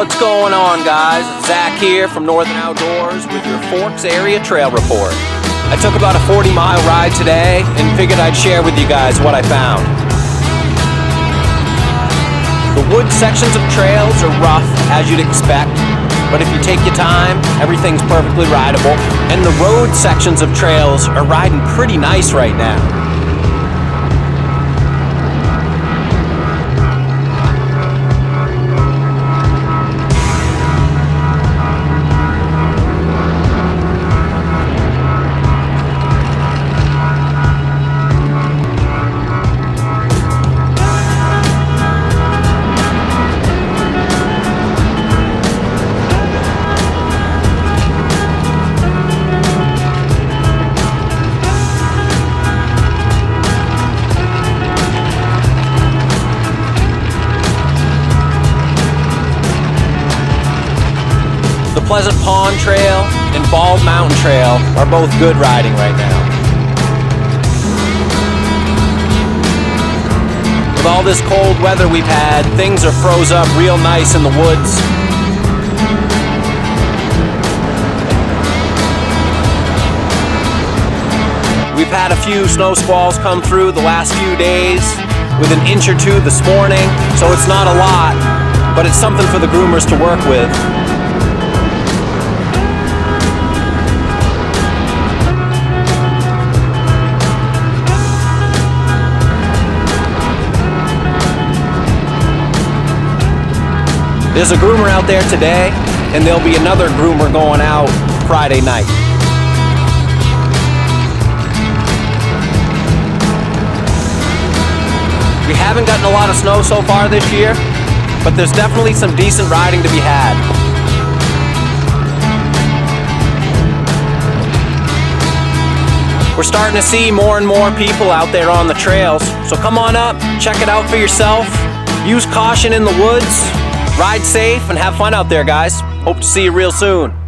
What's going on, guys? It's Zach here from Northern Outdoors with your Forks Area Trail Report. I took about a 40-mile ride today and figured I'd share with you guys what I found. The wood sections of trails are rough, as you'd expect, but if you take your time, everything's perfectly rideable. And the road sections of trails are riding pretty nice right now. The Pleasant Pond Trail and Bald Mountain Trail are both good riding right now. With all this cold weather we've had, things are froze up real nice in the woods. We've had a few snow squalls come through the last few days, with an inch or two this morning, so it's not a lot, but it's something for the groomers to work with. There's a groomer out there today, and there'll be another groomer going out Friday night. We haven't gotten a lot of snow so far this year, but there's definitely some decent riding to be had. We're starting to see more and more people out there on the trails, so come on up, check it out for yourself. Use caution in the woods. Ride safe and have fun out there, guys. Hope to see you real soon.